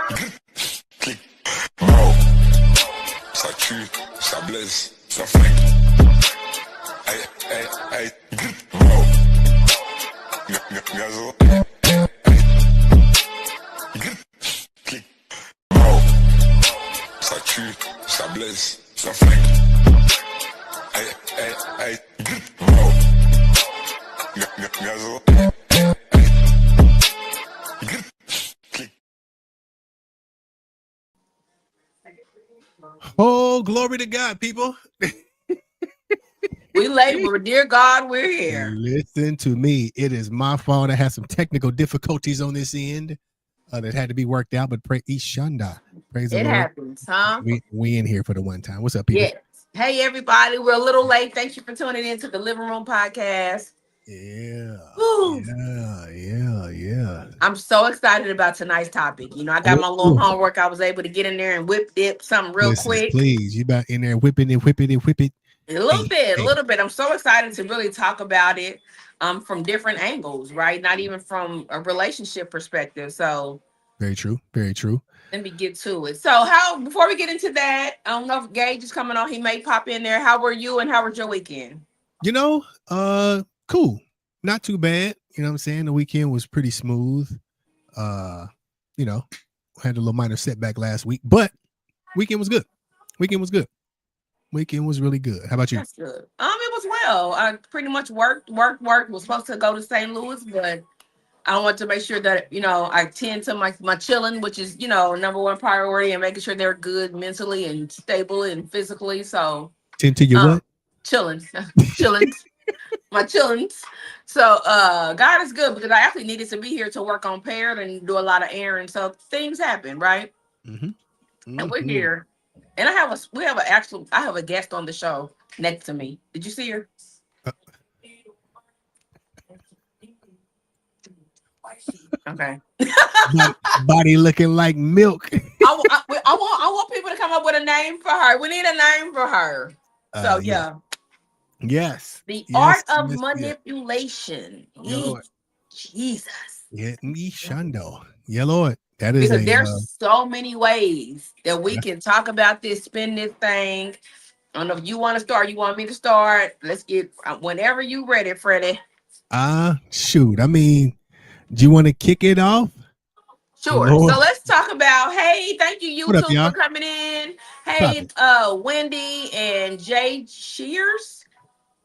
Clic. Mao. Ça tue, ça blesse, ça flingue. Aïe, aïe, aïe. Mao. Gazo. Clic. Mao. Ça tue, ça blesse, ça flingue. Aïe, aïe, aïe. Mao. Gazo. Oh, glory to God, people. We late, but dear God, we're here. Listen to me. It is my fault. I had some technical difficulties on this end that had to be worked out, but praise Ishanda. Praise the It Lord. happens, huh? We in here for the one time. What's up, people? Yes. Hey, everybody. We're a little late. Thank you for tuning in to the Living Room Podcast. Yeah. Woo. Yeah. I'm so excited about tonight's topic. You know, I got my little homework. I was able to get in there and whip dip something real quick. Please, you about in there whipping it. A little bit. I'm so excited to really talk about it from different angles, right? Not even from a relationship perspective. So very true. Let me get to it. So before we get into that, I don't know if Gage is coming on. He may pop in there. How were you and how was your weekend? You know, cool. Not too bad. You know what I'm saying? The weekend was pretty smooth. You know, had a little minor setback last week, but weekend was good. Weekend was really good. How about you? That's good. It was well. I pretty much worked. Was supposed to go to St. Louis, but I want to make sure that, you know, I tend to my chilling, which is, you know, number one priority, and making sure they're good mentally and stable and physically. So tend to your what? Chilling. My chillings. So God is good, because I actually needed to be here to work on paired and do a lot of errands. So things happen, right? Mm-hmm. And we're here. And I have a guest on the show next to me. Did you see her? Okay. Body looking like milk. I want people to come up with a name for her. We need a name for her. So yeah. Yes. The art of manipulation. Jesus. Yeah, me Shando. Yeah, Lord. That is because there's so many ways that we can talk about this, spin this thing. I don't know if you want to start, you want me to start. Let's get whenever you ready, Freddie. Shoot. I mean, do you want to kick it off? Sure. Lord. So let's talk about, hey, thank you, YouTube, for coming in. Hey, Wendy and Jay Shears.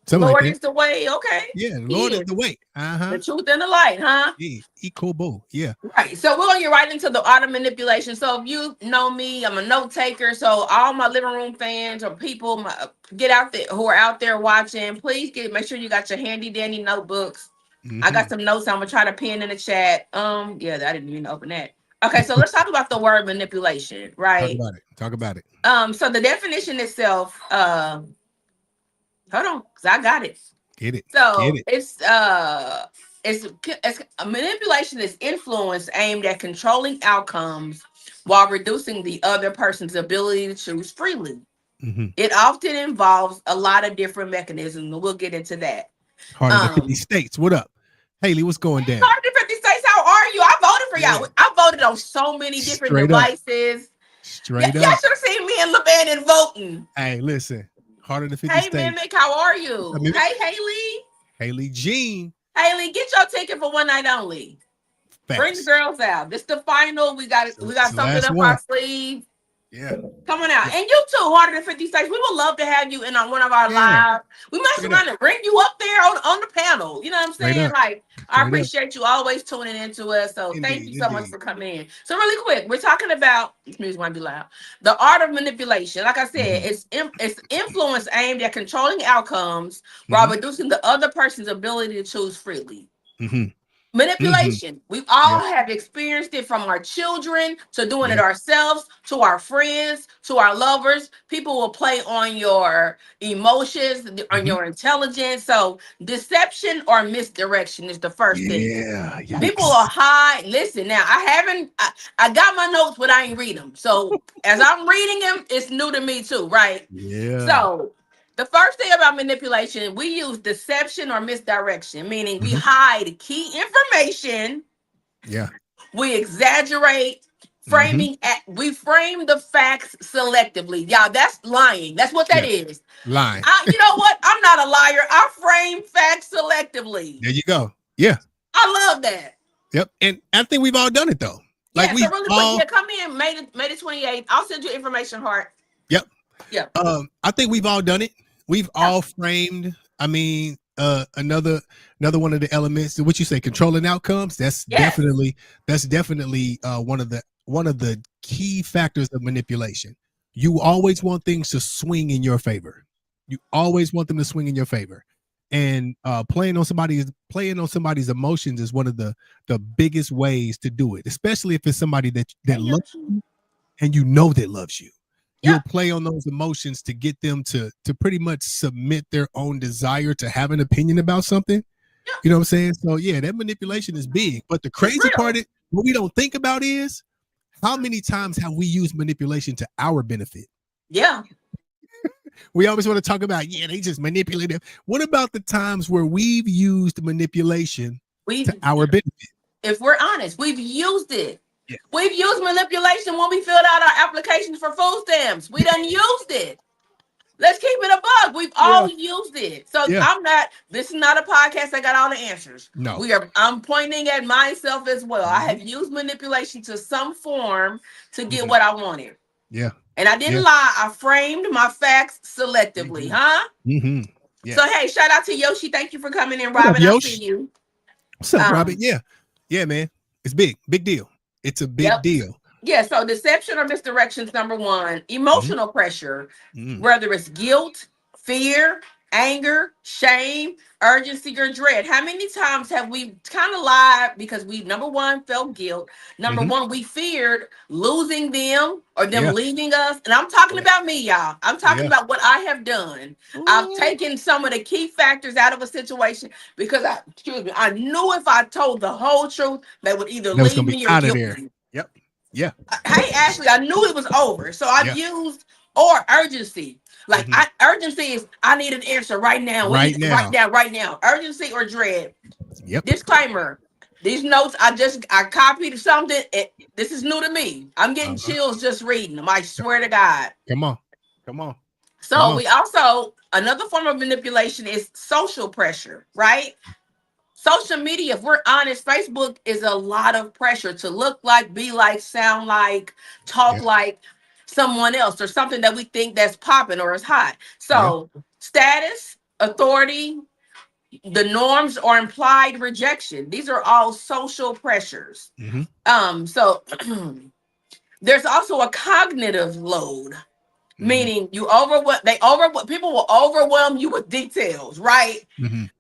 Something Lord is the way. Okay. Yeah, Lord is the way. The truth and the light, huh? Yeah, Ikobo. Yeah. Right. So we're gonna get right into the art of manipulation. So if you know me, I'm a note taker. So all my living room fans or people get out there who are out there watching, please make sure you got your handy dandy notebooks. Mm-hmm. I got some notes I'm gonna try to pin in the chat. I didn't even open that. Okay, so let's talk about the word manipulation, right? Talk about it. So the definition itself, hold on, because I got it. Get it. So it's manipulation is influence aimed at controlling outcomes while reducing the other person's ability to choose freely. Mm-hmm. It often involves a lot of different mechanisms, and we'll get into that. 150 states. What up? Haley, what's going down? 150 states, how are you? I voted for y'all. I voted on so many different devices. Straight up. Y'all should have seen me and LeBan voting. Hey, listen. 150 hey, states. Mimic, how are you? Hey, Haley. Haley Jean. Haley, get your ticket for one night only. Thanks. Bring the girls out. This the final. We got something up our sleeve. Yeah. Coming out. And you too, 150 states. We would love to have you in on one of our live. We might run and bring you up there on the panel. You know what I'm saying? Like, I appreciate you always tuning into us. So thank you so much for coming in. So really quick, we're talking about, this music might be loud. The art of manipulation. Like I said, it's influence aimed at controlling outcomes while reducing the other person's ability to choose freely. Mm-hmm. Manipulation. We all have experienced it, from our children to doing it ourselves, to our friends, to our lovers. People will play on your emotions, on your intelligence. So deception or misdirection is the first thing. People will hide. Listen, now I got my notes, but I ain't read them. So as I'm reading them, it's new to me too, right? Yeah. So the first thing about manipulation, we use deception or misdirection, meaning we hide key information. Yeah. We exaggerate, We frame the facts selectively. Y'all, that's lying. That's what that is. Lying. You know what? I'm not a liar. I frame facts selectively. There you go. Yeah. I love that. Yep. And I think we've all done it though. Like so really quick, come in May the 28th. I'll send you information, Heart. Yep. Yeah. I think we've all done it. We've all framed. I mean, another one of the elements. What you say, controlling outcomes. That's definitely one of the key factors of manipulation. You always want things to swing in your favor. You always want them to swing in your favor. And playing on somebody's emotions is one of the biggest ways to do it, especially if it's somebody that loves you and you know that loves you. You'll play on those emotions to get them to pretty much submit their own desire to have an opinion about something. You know what I'm saying? So yeah, that manipulation is big. But the crazy part is what we don't think about is how many times have we used manipulation to our benefit? Yeah. We always want to talk about, they just manipulative. What about the times where we've used manipulation to our benefit? If we're honest, we've used it. Yeah. We've used manipulation when we filled out our applications for food stamps. We done used it. Let's keep it a bug. We've all used it. So this is not a podcast that got all the answers. No. I'm pointing at myself as well. I have used manipulation to some form to get what I wanted. Yeah. And I didn't lie. I framed my facts selectively, huh? Mm-hmm. Yeah. So hey, shout out to Yoshi. Thank you for coming in, Robin. I see you. What's up, Robin? Yeah, man. It's big deal. It's a big deal. Yeah, so deception or misdirections, number one. Emotional pressure, whether it's guilt, fear, anger, shame, urgency, or dread. How many times have we kind of lied because we, number one, felt guilt. Number one, we feared losing them or them leaving us. And I'm talking about me, y'all. I'm talking about what I have done. I've taken some of the key factors out of a situation because I knew if I told the whole truth, they would either leave me or guilt me. Yep. Yeah. Hey, Ashley, I knew it was over. So I've used urgency. Like urgency is I need an answer right now. Right now. Urgency or dread. Yep. Disclaimer. These notes I copied something. This is new to me. I'm getting chills just reading them. I swear to God. Come on. So we also, another form of manipulation is social pressure, right? Social media, if we're honest, Facebook is a lot of pressure to look like, be like, sound like, talk like someone else or something that we think that's popping or is hot. So status, authority, the norms or implied rejection. These are all social pressures. So there's also a cognitive load, meaning people will overwhelm you with details, right?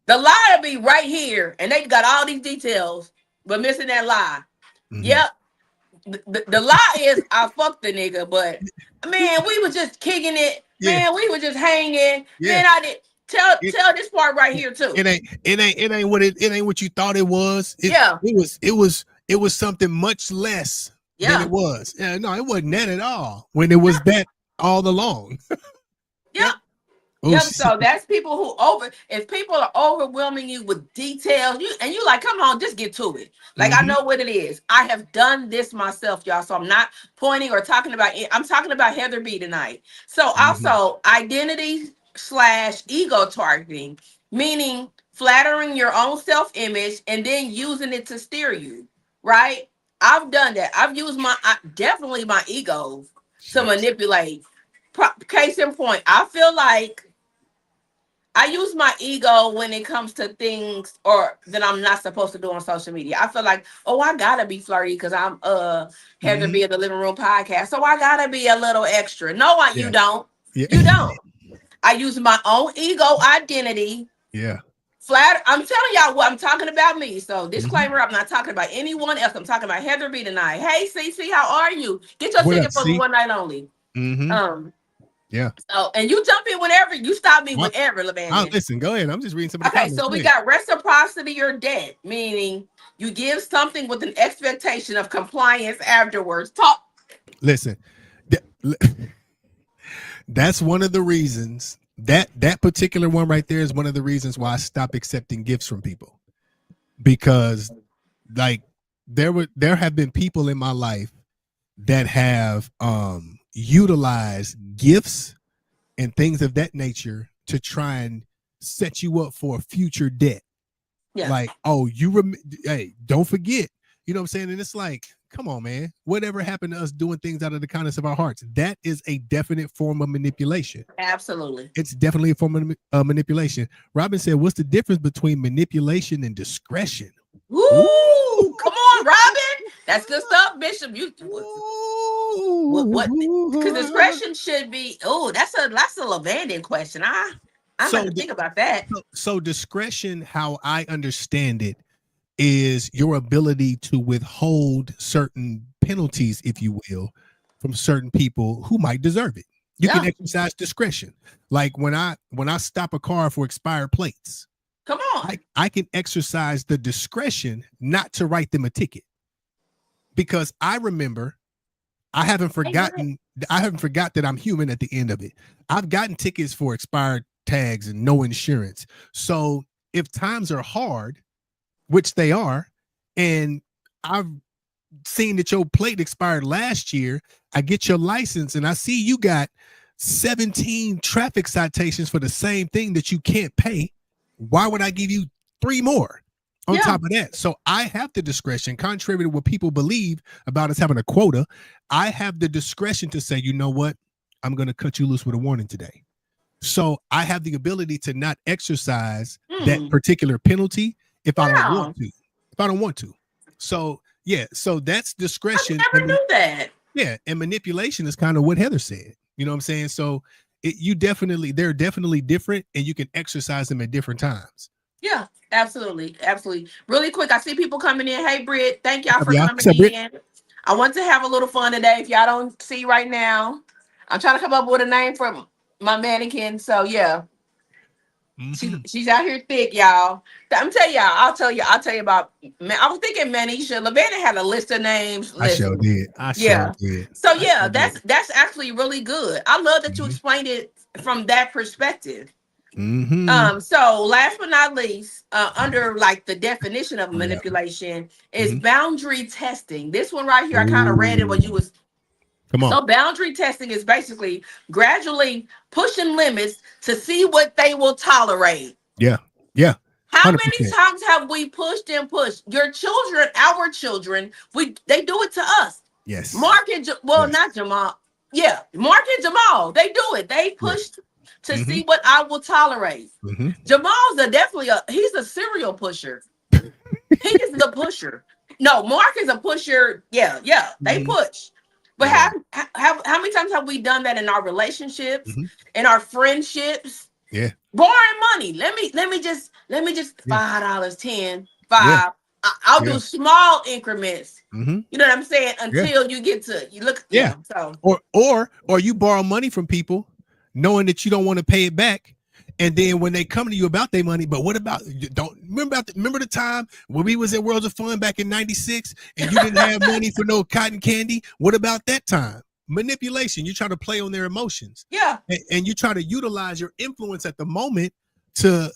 The lie will be right here and they got all these details, but missing that lie. Yep. The lie is I fucked the nigga, but man, we was just kicking it. Man, we were just hanging. Man, I did tell this part right here too. It ain't what you thought it was. It was something much less than it was. Yeah, no, it wasn't that at all. When it was that all along. So that's people who if people are overwhelming you with details, you like, come on, just get to it. Like, I know what it is. I have done this myself, y'all. So I'm not pointing or talking about it. I'm talking about Heather B tonight. So also identity / ego targeting, meaning flattering your own self-image and then using it to steer you, right? I've done that. I've used definitely my ego to manipulate. Case in point, I feel like I use my ego when it comes to things that I'm not supposed to do on social media. I feel like, I gotta be flirty because I'm Heather B at the Living Room Podcast. So I gotta be a little extra. No, you don't. You don't. I use my own ego identity. I'm telling y'all what I'm talking about me. So disclaimer, I'm not talking about anyone else. I'm talking about Heather B tonight. Hey, CC, how are you? Get your ticket for the one night only. So, and you jump in whenever. You stop me whenever, LeVan. Listen, go ahead. I'm just reading some of the comments. So we got reciprocity or debt, meaning you give something with an expectation of compliance afterwards. Listen, that's one of the reasons that particular one right there is one of the reasons why I stopped accepting gifts from people, because like there have been people in my life that have utilized gifts and things of that nature to try and set you up for a future debt. Yeah. Like, oh, hey, don't forget, you know what I'm saying? And it's like, come on, man, whatever happened to us doing things out of the kindness of our hearts? That is a definite form of manipulation. Absolutely. It's definitely a form of manipulation. Robin said, what's the difference between manipulation and discretion? Ooh, come on, Robin. That's good stuff, Bishop. What? Because discretion should be. Oh, that's a Levandian question. I'm going to think about that. So discretion, how I understand it, is your ability to withhold certain penalties, if you will, from certain people who might deserve it. You can exercise discretion. Like when I stop a car for expired plates. Come on. I can exercise the discretion not to write them a ticket. Because I remember, I haven't forgot that I'm human at the end of it. I've gotten tickets for expired tags and no insurance. So if times are hard, which they are, and I've seen that your plate expired last year, I get your license and I see you got 17 traffic citations for the same thing that you can't pay. Why would I give you 3 more on top of that? So I have the discretion, contrary to what people believe about us having a quota. I have the discretion to say, you know what? I'm going to cut you loose with a warning today. So I have the ability to not exercise that particular penalty if I don't want to. If I don't want to. So yeah, so that's discretion. I never knew that. Yeah, and manipulation is kind of what Heather said. You know what I'm saying? So they're definitely different, and you can exercise them at different times. Yeah, absolutely. Really quick, I see people coming in. Hey, Britt, thank y'all for coming in. I want to have a little fun today. If y'all don't see right now, I'm trying to come up with a name for my mannequin. So yeah. She's out here thick, y'all. I'm telling y'all. I'll tell you about. I was thinking Manisha. Lavana had a list of names. I sure did. So yeah, that's actually really good. I love that you explained it from that perspective. So last but not least, under like the definition of manipulation is boundary testing. This one right here, I kind of read it when you was. Come on. So boundary testing is basically gradually pushing limits to see what they will tolerate. Yeah. How many times have we pushed and pushed? Your children, our children, they do it to us. Yes. Mark and not Jamal. Yeah, Mark and Jamal, they do it. They pushed to see what I will tolerate. Jamal's he's a serial pusher. He is the pusher. No, Mark is a pusher. Yeah, they push. But how many times have we done that in our relationships, in our friendships? Yeah. Borrowing money. Let me just $5, 10, 5. I'll do small increments. You know what I'm saying? Until you get to look. Yeah. So or you borrow money from people knowing that you don't want to pay it back. And then when they come to you about their money, but what about remember the time when we was at Worlds of Fun back in '96 and you didn't have money for no cotton candy? What about that time? Manipulation. You try to play on their emotions. Yeah. And you try to utilize your influence at the moment to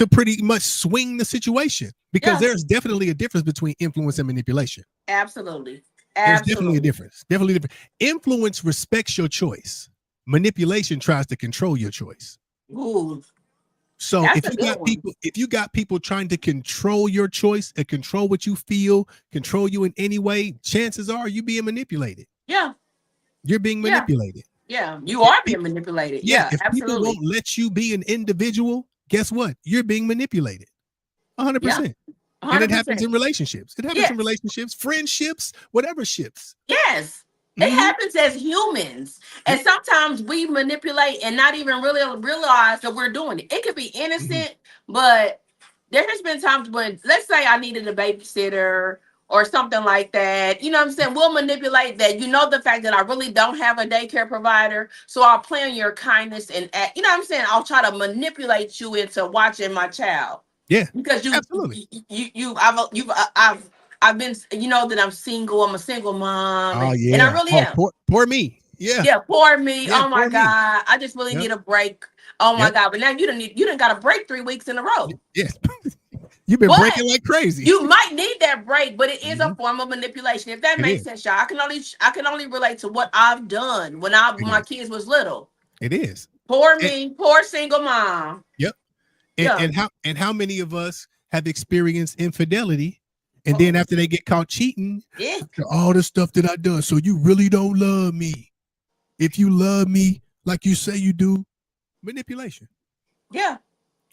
pretty much swing the situation, because there's definitely a difference between influence and manipulation. Absolutely. There's definitely a difference. Definitely different. Influence respects your choice. Manipulation tries to control your choice. Ooh, so if you got people trying to control your choice and control what you feel, control you in any way, chances are you being manipulated. Yeah. You're being manipulated. Yeah, you are being manipulated. Yeah, if absolutely. People won't let you be an individual, guess what? You're being manipulated. 100%. And it happens in relationships. It happens in relationships, friendships, whatever ships. Yes. It happens as humans. And sometimes we manipulate and not even really realize that we're doing it. It could be innocent, but there has been times when, let's say I needed a babysitter or something like that. You know what I'm saying? We'll manipulate that. You know, the fact that I really don't have a daycare provider. So I'll play on your kindness and act, you know what I'm saying? I'll try to manipulate you into watching my child. Yeah. Because I've been, you know, that I'm single. I'm a single mom. Oh, yeah. And I really am. Poor me. Yeah. Yeah, poor me. Yeah, oh my God. I just really need a break. Oh my God. But now you done got a break 3 weeks in a row. Yes. You've been But breaking like crazy. you might need that break, but it is a form of manipulation. If that It makes is. sense, y'all. I can only relate to what I've done when my kids was little. It is. Poor me, poor single mom. Yep. And how many of us have experienced infidelity, and Oh. then after they get caught cheating, Yeah. all the stuff that I done, so you really don't love me. If you love me like you say you do, manipulation. Yeah.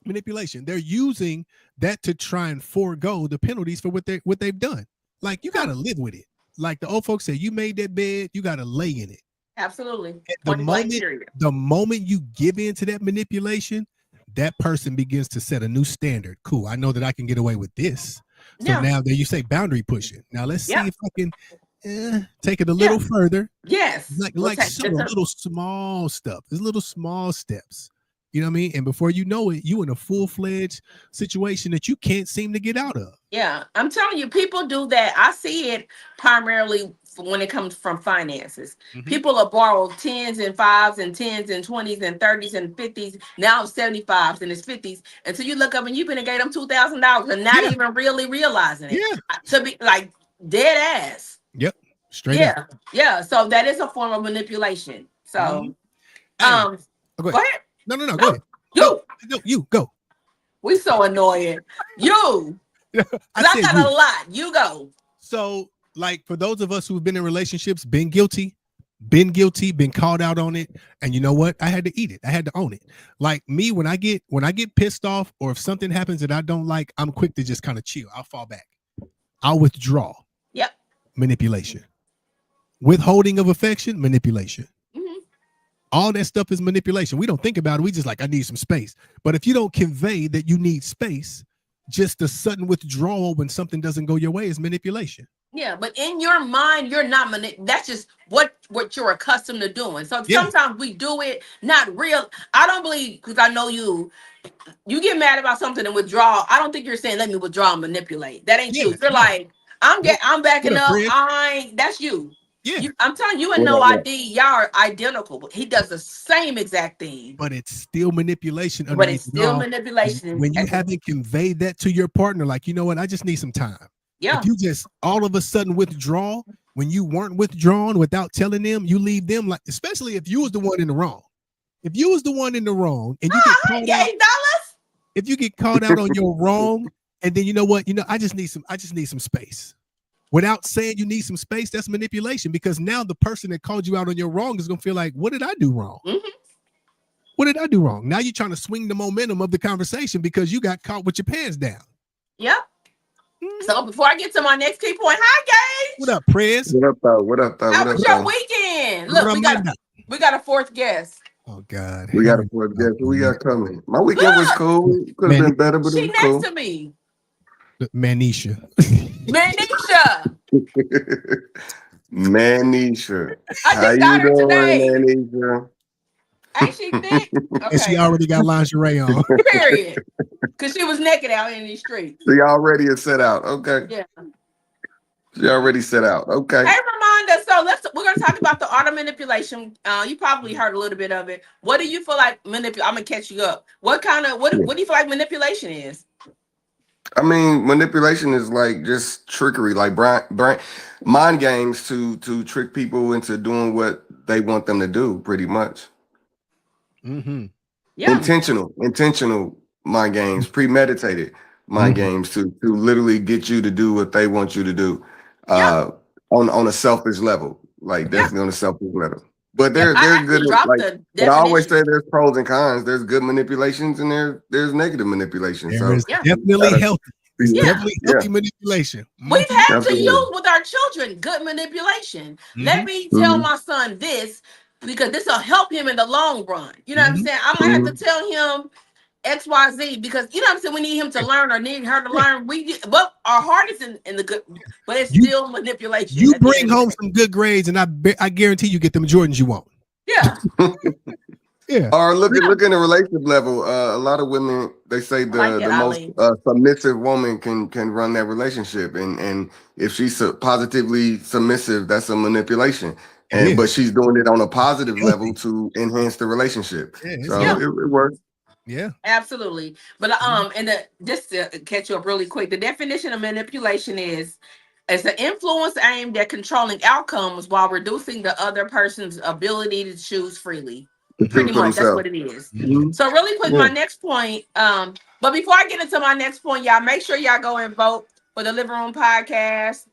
Manipulation. They're using that to try and forego the penalties for what they've done. Like, you got to live with it. Like the old folks say, you made that bed, you got to lay in it. Absolutely. The moment you give in to that manipulation, that person begins to set a new standard. Cool. I know that I can get away with this. So now there you say boundary pushing. Now let's see if I can take it a little further. Yes. Like little small stuff. There's little small steps. You know what I mean? And before you know it, you in a full-fledged situation that you can't seem to get out of. Yeah, I'm telling you, people do that. I see it primarily when it comes from finances. Mhm. People will borrow 10s and 5s and 10s and 20s and 30s and 50s, now 75s and it's 50s, until you look up and you've been and gave them $2,000 and not even really realizing it. Yeah. To be like dead ass. Yep. Straight up. Yeah. So that is a form of manipulation. So Hey, go ahead. No, go ahead. You go. We so annoying. You. I got a lot. You go. So, like, for those of us who've been in relationships, been guilty, been called out on it, and you know what? I had to eat it. I had to own it. Like me, when I get pissed off, or if something happens that I don't like, I'm quick to just kind of chill. I'll fall back. I'll withdraw. Yep. Manipulation. Withholding of affection, manipulation. All that stuff is manipulation. We don't think about it. We just like, I need some space. But if you don't convey that you need space, just a sudden withdrawal when something doesn't go your way is manipulation. Yeah, but in your mind, you're not that's just what you're accustomed to doing. So sometimes we do it not real. I don't believe, because I know you get mad about something and withdraw. I don't think you're saying let me withdraw and manipulate. That ain't you. You're like, I'm backing up. That's you. Yeah, I'm telling you, and No ID, y'all are identical. But he does the same exact thing. But it's still manipulation. But it's still manipulation. When you haven't conveyed that to your partner, like, you know what, I just need some time. Yeah. If you just all of a sudden withdraw when you weren't withdrawn without telling them, you leave them, like, especially if you was the one in the wrong. If you was the one in the wrong and you get called out, if you get called out on your wrong, and then you know what, I just need some space. Without saying you need some space, that's manipulation, because now the person that called you out on your wrong is going to feel like, what did I do wrong? Mm-hmm. What did I do wrong? Now you're trying to swing the momentum of the conversation because you got caught with your pants down. Yep. So before I get to my next key point, hi Gage. What up, Prez? What up, though? What up, though? How was your weekend? Look, we got a fourth guest. Oh God. We got a fourth guest. Who we got coming? My weekend was cool. Could have been better, but she it was cool. next to me. Manisha. Manisha. I just got her today. Manisha? Ain't she thick? Okay. And she already got lingerie on. Period. Because she was naked out in these streets. She already is set out. Okay. Yeah. She already set out. Okay. Hey, Ramonda. So we're gonna talk about the art of manipulation. You probably heard a little bit of it. What do you feel like I'm gonna catch you up. What do you feel like manipulation is? I mean, manipulation is like just trickery, like mind games to trick people into doing what they want them to do, pretty much. Mm-hmm. Yeah. Intentional mind games, premeditated mind games to literally get you to do what they want you to do, on a selfish level, like definitely on a selfish level. But they're good. But I always say there's pros and cons. There's good manipulations and there's negative manipulations. There's definitely healthy. It's definitely healthy manipulation. We've had to use with our children good manipulation. Let me tell my son this, because this will help him in the long run. You know what I'm saying? I'm gonna have to tell him XYZ, because you know what I'm saying, we need him to learn or need her to learn. But our heart is in the good, but it's still manipulation. You bring home some good grades, and I guarantee you get them Jordans you want. Yeah. Yeah. Or look in the relationship level. A lot of women, they say the most submissive woman can run that relationship, and if she's positively submissive, that's a manipulation. But she's doing it on a positive level to enhance the relationship. So it works. Yeah. Absolutely. But and just to catch you up really quick, the definition of manipulation is the influence aimed at controlling outcomes while reducing the other person's ability to choose freely. To Pretty choose for much that's themselves. what it is. Mhm. So really quick, Yeah. my next point. But before I get into my next point, y'all make sure y'all go and vote for the Living Room Podcast,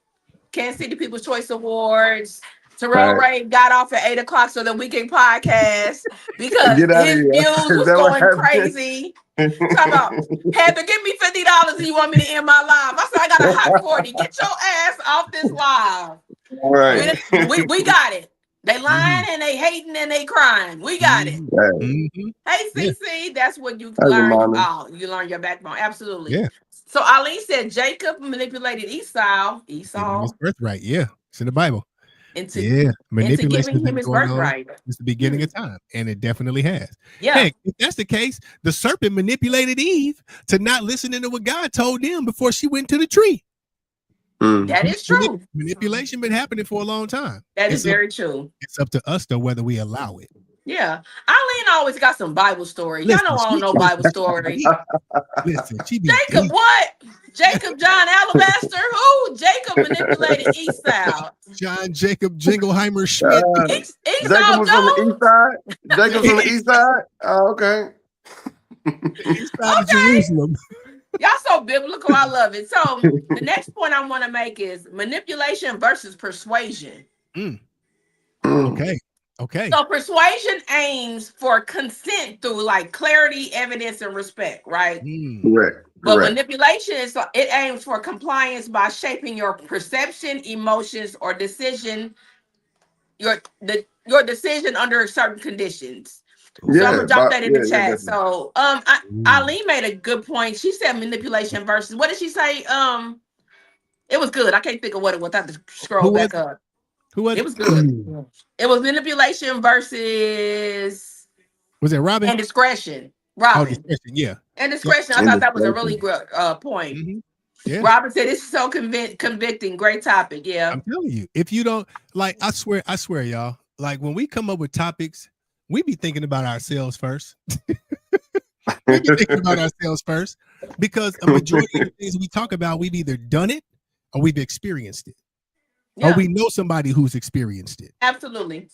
Kansas City People's Choice Awards. Terrell Ray got off at 8 o'clock so that we can podcast because Get out of his here. views Is was that what going happened? crazy. Talk about, Heather, give me $50 and you want me to end my live. I said, I got a hot 40. Get your ass off this live. All right. We got it. They lying and they hating and they crying. We got it. Mhm. Hey, Yeah. CC, that's what you That's your learn. mama. Oh, you learn your backbone. Absolutely. Yeah. So Ali said Jacob manipulated Esau Gave him his birthright. Yeah. It's in the Bible. into Yeah. Manipulation giving has him been his going on birthright. since the beginning of time, and it definitely has. Yeah. Heck, if that's the case, the serpent manipulated Eve to not listening to what God told them before she went to the tree. That is true. Manipulation been happening for a long time. That is It's up- very true. It's up to us though whether we allow it. Yeah. Eileen always got some Bible stories. Y'all know I don't know Bible story. Listen, she be Jacob, what? Jacob John Alabaster? Who? Jacob manipulated Esau. John Jacob Jingleheimer Schmidt. Esau Jacob was on the Jones? east side. Jacob's on the east side. Oh, okay. East side of Jerusalem. Y'all so biblical. I love it. So the next point I want to make is manipulation versus persuasion. Okay. Okay. So persuasion aims for consent through like clarity, evidence, and respect, right? Correct. But Correct. manipulation is it aims for compliance by shaping your perception, emotions, or decision, your decision under certain conditions. So I'm gonna drop that in the chat. So Eileen made a good point. She said manipulation versus what did she say? It was good. I can't think of what it was. I have to scroll back up. Who was It was good. It was manipulation versus Was it Robin? and discretion. Oh, Robin. discretion, yeah. And discretion. I thought that was a really good point. Yeah. Robin said this is so convicting. Great topic. Yeah. I'm telling you, if you don't like, I swear, y'all, like when we come up with topics, we be thinking about ourselves first. We be thinking about ourselves first because a majority of the things we talk about, we've either done it or we've experienced it. Yeah. Or we know somebody who's experienced it. Absolutely.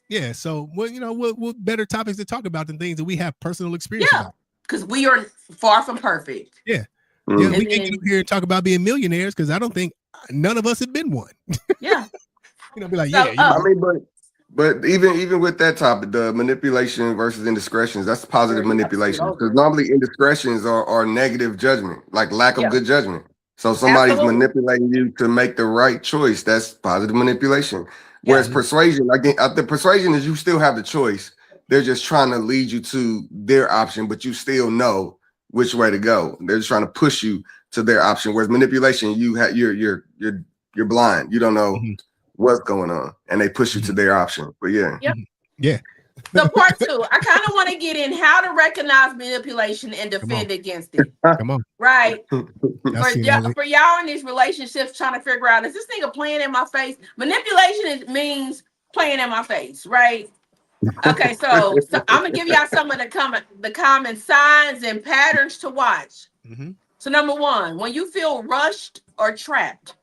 Yeah. So, well, what better topics to talk about than things that we have personal experience Yeah. about? Because we are far from perfect. Yeah. Mm. Yeah, And we can't then- get up here and talk about being millionaires because I don't think none of us have been one. Yeah. Be like, So, yeah, I mean, but even with that topic, the manipulation versus indiscretions, that's positive manipulation. Because normally indiscretions are negative judgment, like lack of good judgment. So somebody's Absolutely. manipulating you to make the right choice. That's positive manipulation. Whereas persuasion, again, the persuasion is you still have the choice. They're just trying to lead you to their option, but you still know which way to go. They're just trying to push you to their option. Whereas manipulation, you're blind. You don't know what's going on, and they push you to their option. But yeah. So part 2, I kind of want to get in how to recognize manipulation and defend against it. Come on. Right. That's it, For y'all in these relationships trying to figure out, is this nigga playing in my face? Manipulation means playing in my face, right? Okay, so I'm gonna give y'all some of the common signs and patterns to watch. So number 1, when you feel rushed or trapped,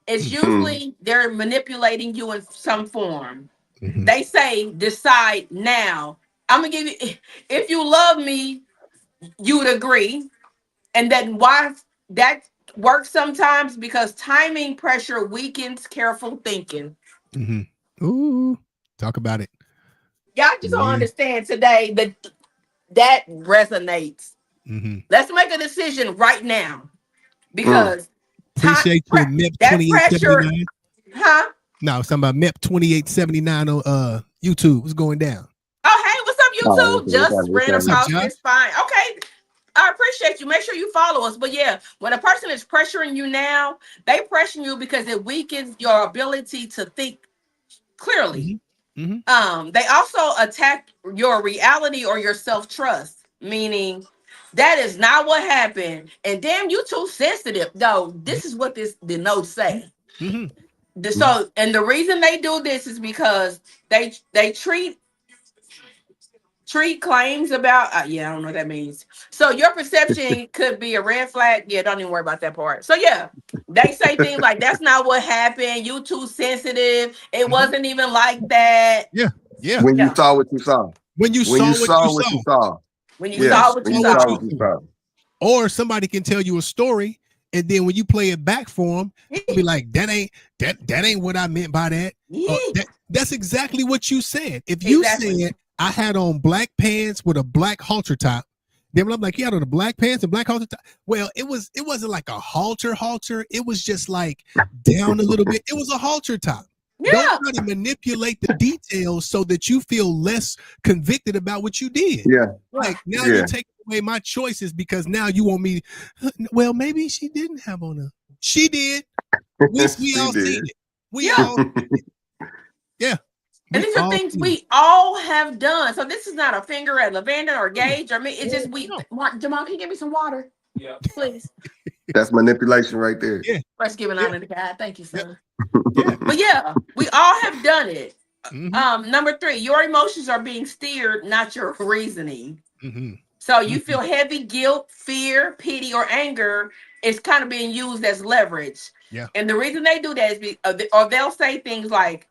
it's usually they're manipulating you in some form. They say, decide now. I'm gonna give you, if you love me, you would agree. And then why that works sometimes because timing pressure weakens careful thinking. Ooh, talk about it. Y'all just don't understand today that resonates. Let's make a decision right now because Appreciate you, MEP that pressure, 2879. huh? No, it's talking about MEP 2879 on YouTube. What's going down? Oh, hey, what's up, YouTube? okay, Just okay, ran okay. across Josh? this fine. Okay. I appreciate you. Make sure you follow us. But yeah, when a person is pressuring you now, they pressure you because it weakens your ability to think clearly. They also attack your reality or your self-trust, meaning that is not what happened. And damn, you too sensitive. Though this is what the notes say. So, and the reason they do this is because they treat treat claims about yeah, I don't know what that means. So your perception could be a red flag. Yeah, don't even worry about that part. So yeah, they say things like that's not what happened. You too sensitive. It wasn't even like that. Yeah. When you Yeah. saw what you saw. When you When saw you what you saw. saw what you saw. When you Yes, saw what when you you saw. saw what you saw. Or somebody can tell you a story, and then when you play it back for them, you'll be like, that ain't what I meant by that. That's exactly what you said. If you said I had on black pants with a black halter top, then I'm like, you had on the black pants and black halter top. Well, it wasn't like a halter. It was just like down a little bit. It was a halter top. Yeah. Don't try to manipulate the details so that you feel less convicted about what you did. Yeah. Like now you're taking away my choices because now you want me. Well, maybe she didn't have on a. She did. We all seen it. We all. Yeah. And these are things we all have done. So this is not a finger at Lavender or Gage or me. It's just we. Jamal, can you give me some water? Yeah, please. That's manipulation right there. Yeah. Let's give an honor to God. Thank you, son. But yeah, we all have done it. Number 3, your emotions are being steered, not your reasoning. So you feel heavy guilt, fear, pity, or anger is kind of being used as leverage. Yeah. And the reason they do that is or they'll say things like,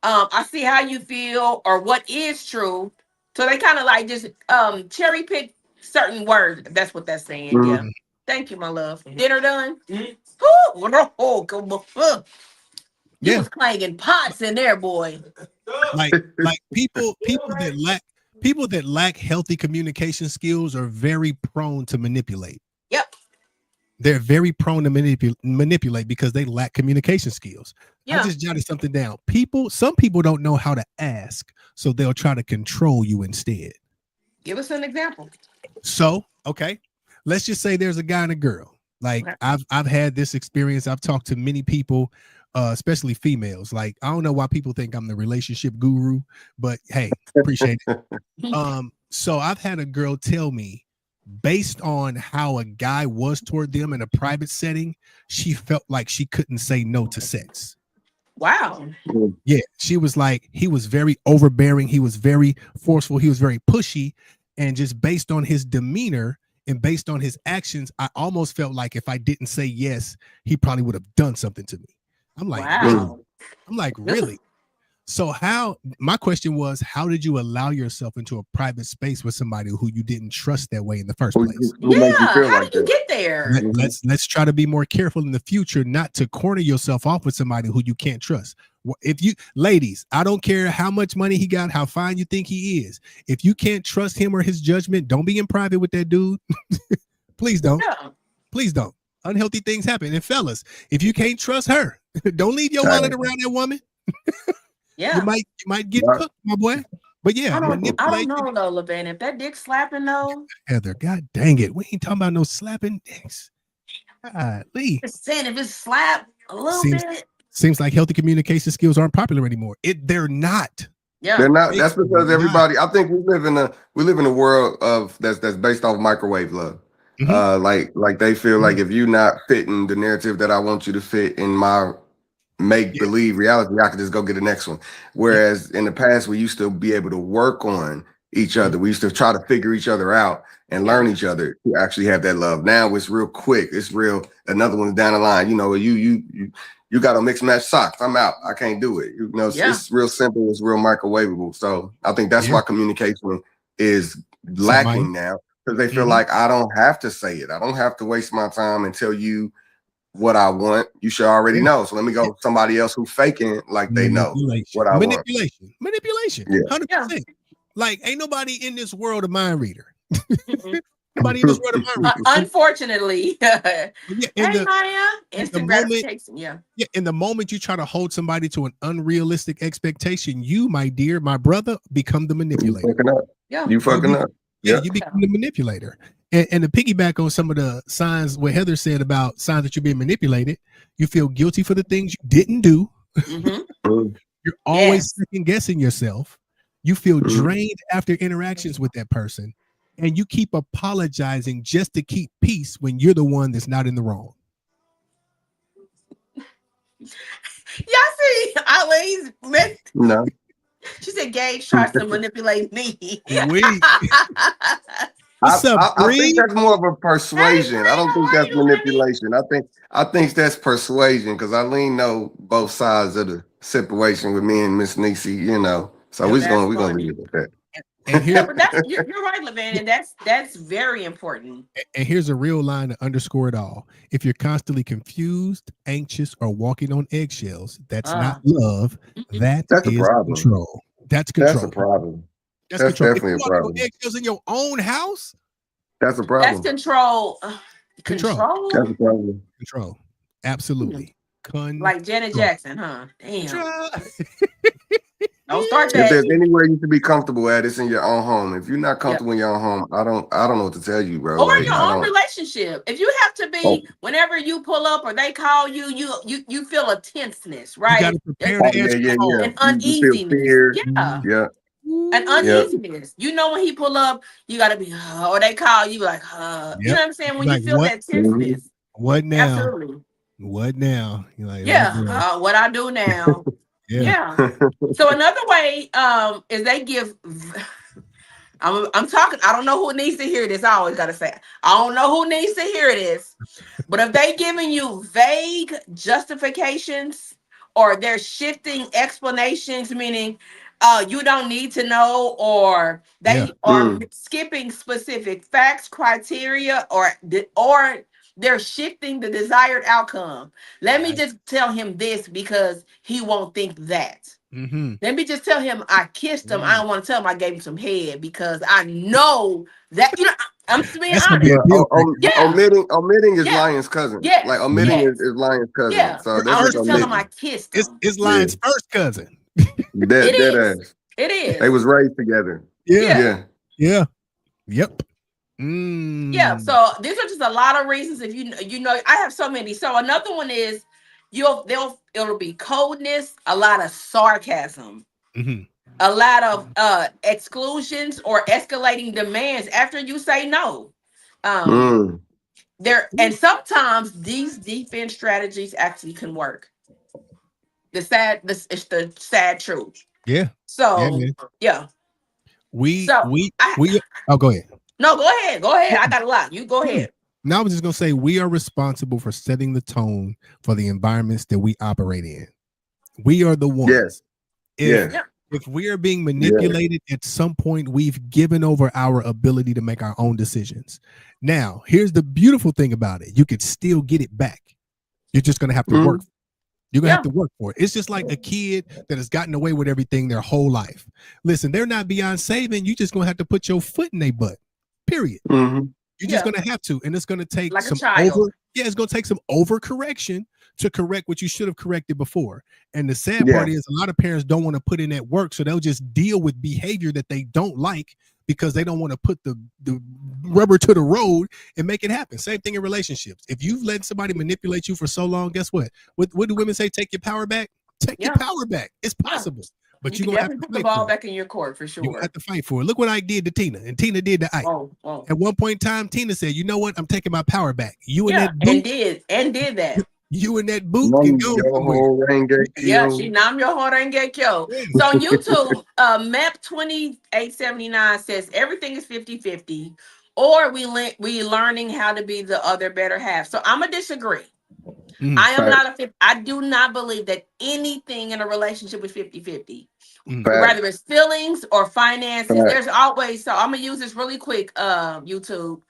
I see how you feel or what is true. So they kind of like just cherry pick certain words. That's what that's saying. Yeah. Thank you, my love. Dinner done? You was clanging pots in there, boy. Like people that lack healthy communication skills are very prone to manipulate. Yep. They're very prone to manipulate because they lack communication skills. Yeah. I just jotted something down. Some people don't know how to ask, so they'll try to control you instead. Give us an example. So, okay, let's just say there's a guy and a girl. Like I've had this experience. I've talked to many people, especially females. Like I don't know why people think I'm the relationship guru, but hey, appreciate it. So I've had a girl tell me, based on how a guy was toward them in a private setting, she felt like she couldn't say no to sex. Wow. Yeah, she was like, he was very overbearing, he was very forceful, he was very pushy, and just based on his demeanor and based on his actions, I almost felt like if I didn't say yes, he probably would have done something to me. I'm like, wow. I'm like, really? So my question was, how did you allow yourself into a private space with somebody who you didn't trust that way in the first place? How did you get there? Let's try to be more careful in the future, not to corner yourself off with somebody who you can't trust. If you ladies, I don't care how much money he got, how fine you think he is. If you can't trust him or his judgment, don't be in private with that dude. Please don't. Yeah. Please don't. Unhealthy things happen. And fellas, if you can't trust her, don't leave your wallet around that woman. Yeah, you might get cooked, my boy. But yeah, I don't know though, Levan. If that dick slapping though, Heather, God dang it, we ain't talking about no slapping dicks. Lee, just saying if it's slap a little bit. Seems like healthy communication skills aren't popular anymore. They're not. Yeah, they're not. That's because everybody. I think we live in a world of that's based off microwave love. Like they feel like if you're not fitting the narrative that I want you to fit in my make believe reality, I could just go get the next one. Whereas in the past, we used to be able to work on each other. We used to try to figure each other out and learn each other to actually have that love. Now it's real quick. It's real. Another one's down the line. You know, you got a mix match socks. I'm out. I can't do it. You know, it's real simple. It's real microwavable. So I think that's why communication is lacking now, because they feel like I don't have to say it. I don't have to waste my time and tell you what I want. You should already know. So let me go with somebody else who's faking like they know what I want. Manipulation. 100%. Like ain't nobody in this world a mind reader. Nobody in this world a mind reader. Unfortunately. Hey Maya. Instant gratification. Yeah. In the moment you try to hold somebody to an unrealistic expectation, you, my dear, my brother, become the manipulator. You fucking up. You become the manipulator. And to piggyback on some of the signs what Heather said about signs that you're being manipulated, you feel guilty for the things you didn't do. You're always second guessing yourself. You feel drained after interactions with that person. And you keep apologizing just to keep peace when you're the one that's not in the wrong. Y'all see Eileen's no. She said Gage tries to manipulate me. What's up, I think Bree? that's more of a persuasion. Hey, I don't Bree, think how are that's you, honey? manipulation. I think that's persuasion because Eileen know both sides of the situation with me and Miss Nisi, you know. So Yeah, we're That's gonna funny. leave it at that. And Yeah, here, but you're right, Levan, and that's very important. and here's a real line to underscore it all. If you're constantly confused, anxious, or walking on eggshells, that's not love. That That's a is problem. control. That's That's control. a problem. That's That's control. If definitely you're a walking on problem. eggshells in your own house, That's a That's problem. control. control. Control? That's a problem. Control. Absolutely. Like Janet Jackson, huh? Damn. Control. Don't start If that. there's anywhere you should be comfortable at, it's in your own home. If you're not Yeah. comfortable in your own home, I don't know what to tell you, bro. Or Like, your I own don't. relationship. If you have to be, Oh. whenever you pull up or they call you, you feel a tenseness, You right? got to prepare Oh, to answer yeah. An You feel uneasiness. fear. Yeah. Yeah. An uneasiness. You know, when he pull up, you got to be, or they call you like, you know Yep. what I'm saying? When Like, you feel what? that tenseness. What now? Absolutely. What now? You're like, Yeah. oh, boy. What I do now. Yeah. Yeah. So another way is they give. I'm talking. I don't know who needs to hear this. I always gotta say, I don't know who needs to hear this. But if they giving you vague justifications or they're shifting explanations, meaning you don't need to know, or they are skipping specific facts, criteria, or they're shifting the desired outcome. Let me just tell him this because he won't think that. Mm-hmm. Let me just tell him I kissed him. I don't want to tell him I gave him some head because I know that, you know, I'm just being That's gonna be honest. a deal breaker. Yeah. Omitting is Yeah. Lion's cousin. Yes. Like omitting Yes. is Lion's cousin. Yeah. So I that's want just to tell him omitting. I kissed him. It's Lion's first cousin. That It is. ass. It is. They was raised together. Yeah. Yeah. Yep. Yeah. So these are just a lot of reasons. If you know, I have so many. So another one is it'll be coldness, a lot of sarcasm. Mm-hmm. A lot of exclusions or escalating demands after you say no. There, and sometimes these defense strategies actually can work. It's the sad truth. Yeah. So yeah. Oh, go ahead. No, go ahead. Go ahead. I got a lot. You go ahead. Now I was just gonna say we are responsible for setting the tone for the environments that we operate in. We are the ones. Yes. If we are being manipulated, at some point we've given over our ability to make our own decisions. Now, here's the beautiful thing about it. You could still get it back. You're just gonna have to work. You're gonna have to work for it. It's just like a kid that has gotten away with everything their whole life. Listen, they're not beyond saving. You just gonna have to put your foot in their butt. Period. You're just gonna have to, and it's gonna take like some it's gonna take some overcorrection to correct what you should have corrected before. And the sad part is a lot of parents don't want to put in that work, so they'll just deal with behavior that they don't like because they don't want to put the rubber to the road and make it happen. Same thing in relationships. If you've let somebody manipulate you for so long, guess what? What do women say? Take your power back. Take your power back. It's possible. But you're gonna have to put the ball back in your court for sure. You have to fight for it. Look what Ike did to Tina, and Tina did to Ike. At one point in time, Tina said, "You know what? I'm taking my power back." You and that boot, and did that. You and that boot can go somewhere. Yeah, she nam your heart and get killed. So on YouTube, Map 2879 says everything is 50-50, or we learning how to be the other better half. So I'm gonna disagree. I am not I do not believe that anything in a relationship is 50-50. Whether it's feelings or finances, there's always, so I'm gonna use this really quick, YouTube.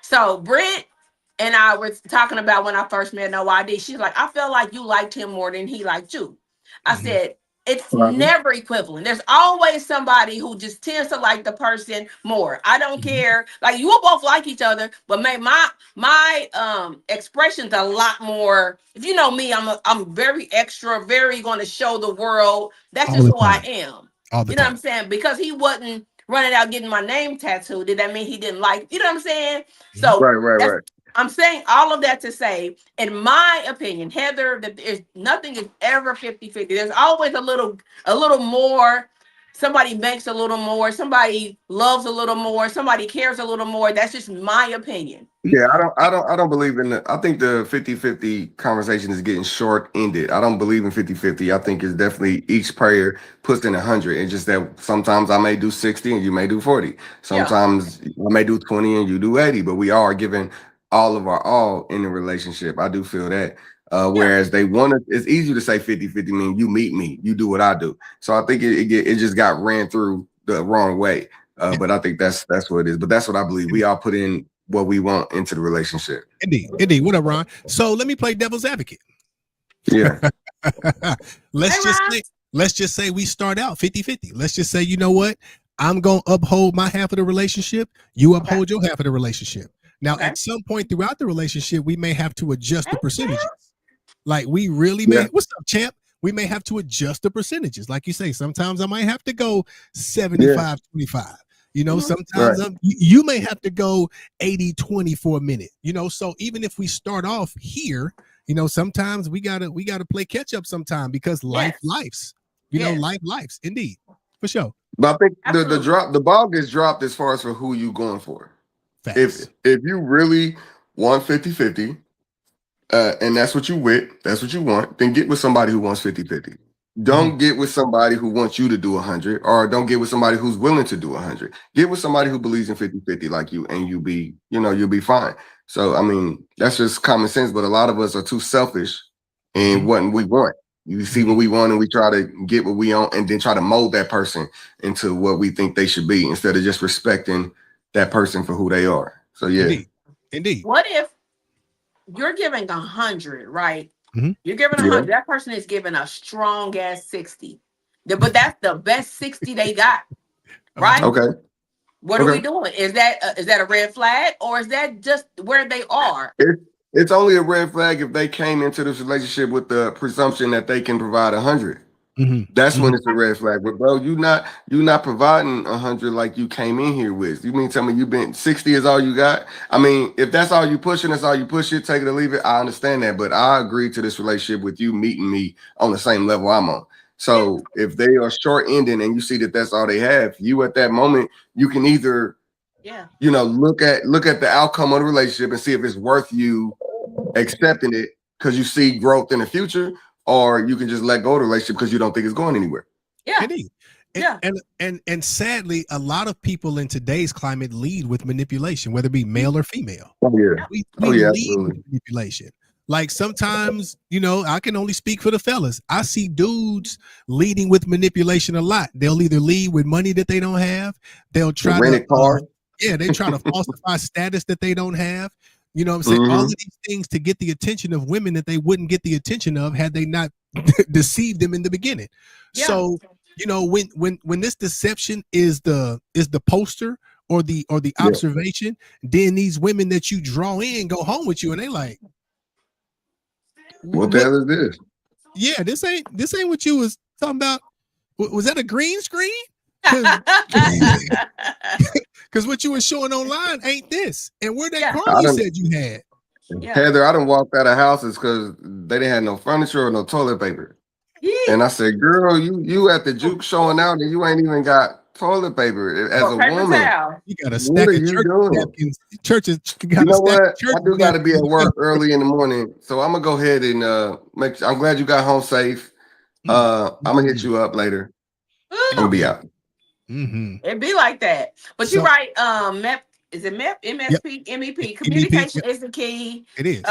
So Britt and I were talking about when I first met No ID. She's like, I felt like you liked him more than he liked you. I said, it's never equivalent. There's always somebody who just tends to like the person more. I don't care. Like, you will both like each other, but my expressions a lot more. If you know me, I'm very extra, very going to show the world. That's just who I am. You know what I'm saying? Because he wasn't running out getting my name tattooed. Did that mean he didn't like? You know what I'm saying? So right. I'm saying all of that to say, in my opinion, Heather, that nothing is ever 50-50. There's always a little more somebody makes a little more, somebody loves a little more, somebody cares a little more. That's just my opinion. Yeah, I don't believe in I think the 50-50 conversation is getting short-ended. I don't believe in 50-50. I think it's definitely each player puts in 100. It's just that sometimes I may do 60 and you may do 40. Sometimes I may do 20 and you do 80, but we are giving all of our all in the relationship. I do feel that. Whereas they want to, it's easy to say 50-50, mean you meet me, you do what I do. So I think it just got ran through the wrong way. But I think that's what it is. But that's what I believe. We all put in what we want into the relationship. Indeed. What up, Ron? So let me play devil's advocate. Yeah. Let's just say we start out 50-50. Let's just say, you know what? I'm going to uphold my half of the relationship. You uphold your half of the relationship. Now, at some point throughout the relationship, we may have to adjust the percentages. Like we really may. What's up, champ? We may have to adjust the percentages. Like you say, sometimes I might have to go 75-25. You know, sometimes you may have to go 80-20 for a minute. You know, so even if we start off here, you know, sometimes we gotta play catch up sometime because life lives. You know, life lives. Indeed, for sure. But I think the ball gets dropped as far as for who you going for. Facts. If you really want 50-50, and that's what you want, then get with somebody who wants 50-50. Don't get with somebody who wants you to do 100, or don't get with somebody who's willing to do 100. Get with somebody who believes in 50-50 like you, and you'll be fine. So, I mean, that's just common sense, but a lot of us are too selfish in what we want. You see what we want and we try to get what we want and then try to mold that person into what we think they should be instead of just respecting that person for who they are. So, yeah. Indeed. What if you're giving 100, right? Mm-hmm. You're giving 100. That person is giving a strong ass 60. But that's the best 60 they got, right? Okay. What are we doing? Is that a red flag, or is that just where they are? It's only a red flag if they came into this relationship with the presumption that they can provide 100. That's when it's a red flag. But bro, you not providing 100 like you came in here with. You mean tell me you've been 60 is all you got? I mean, if that's all you pushing, that's all you push it, take it or leave it. I understand that, but I agree to this relationship with you meeting me on the same level I'm on. So if they are short ending and you see that that's all they have, you at that moment you can either look at the outcome of the relationship and see if it's worth you accepting it because you see growth in the future. Or you can just let go of the relationship because you don't think it's going anywhere. And sadly, a lot of people in today's climate lead with manipulation, whether it be male or female. We lead with manipulation. Like sometimes, you know, I can only speak for the fellas. I see dudes leading with manipulation a lot. They'll either lead with money that they don't have. They'll try to car. They try to falsify status that they don't have. You know what I'm saying? All of these things to get the attention of women that they wouldn't get the attention of had they not deceived them in the beginning. So, you know, when this deception is the poster or the observation, then these women that you draw in go home with you and they like, what the hell is this? Yeah, this ain't what you was talking about. Was that a green screen? Because what you were showing online ain't this. And where that car you said you had. Heather, I done walked out of houses because they didn't have no furniture or no toilet paper. And I said, girl, you at the juke showing out and you ain't even got toilet paper as a woman. You got a stack of church napkins. Churches got you know what? I do got to be at work early in the morning. So I'm going to go ahead and I'm glad you got home safe. I'm going to hit you up later. I'm going to be out. It'd be like that, but you're right. MEP, is it MEP, MSP, MEP? Communication is the key. It is.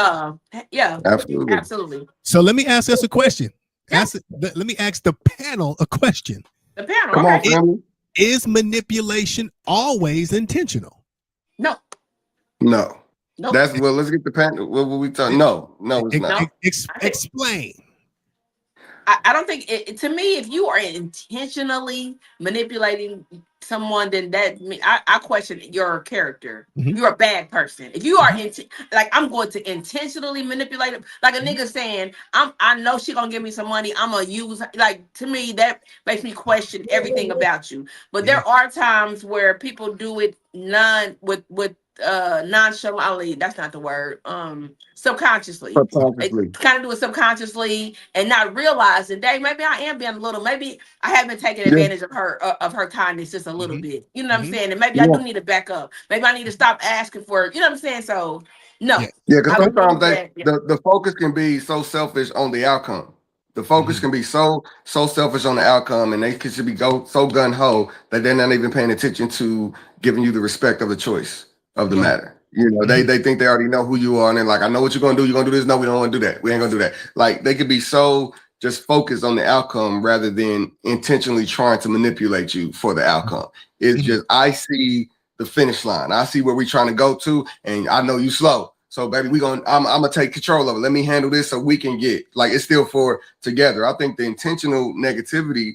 Absolutely. So let me ask us a question. Let me ask the panel a question. The panel. Come on, family. Is manipulation always intentional? No. That's let's get the panel. What were we talking? No, it's not. Explain. I don't think to me, if you are intentionally manipulating someone, then I question your character. You're a bad person. If you are I'm going to intentionally manipulate it, like a nigga saying, I know she gonna give me some money, I'm gonna use, like, to me that makes me question everything about you. But there are times where people do it with nonchalantly, that's not the word, subconsciously. Subconsciously. Kind of do it subconsciously and not realizing, dang, maybe I am being a little, maybe I haven't taken Yeah. advantage of her kindness just a little bit. You know what I'm saying? And maybe Yeah. I do need to back up. Maybe I need to stop asking for, you know what I'm saying? So no. Yeah. Yeah, because I would sometimes think that, the focus can be so selfish on the outcome. The focus can be so selfish on the outcome, and they should be so gun ho that they're not even paying attention to giving you the respect of the choice of the Yeah. matter. You know, they think they already know who you are, and they're like, I know what you're gonna do. You're gonna do this. No, we don't want to do that. We ain't gonna do that. Like they could be so just focused on the outcome rather than intentionally trying to manipulate you for the outcome. It's just I see the finish line. I see where we're trying to go to, and I know you slow. So baby, I'm gonna take control of it. Let me handle this so we can get like it's still for together. I think the intentional negativity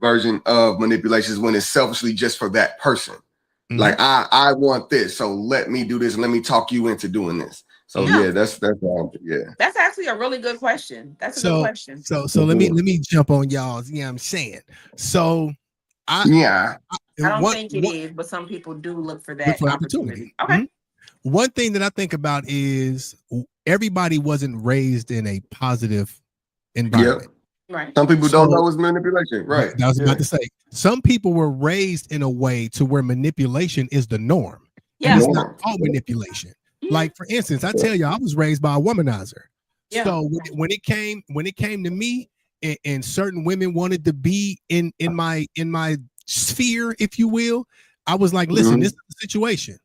version of manipulation is when it's selfishly just for that person. Like I want this, so let me do this and let me talk you into doing this. So yeah, that's that's actually a really good question. That's a good question. So let me jump on y'all's, you know what I'm saying? So I don't think it is, but some people do look for that opportunity. Okay. One thing that I think about is everybody wasn't raised in a positive environment. Right. Some people don't know it's manipulation. Right. I was about to say, some people were raised in a way to where manipulation is the norm. Yeah. It's not all manipulation. Like for instance, I tell you, I was raised by a womanizer. Yeah. So when it came to me, and certain women wanted to be in my sphere, if you will, I was like, listen, this is the situation.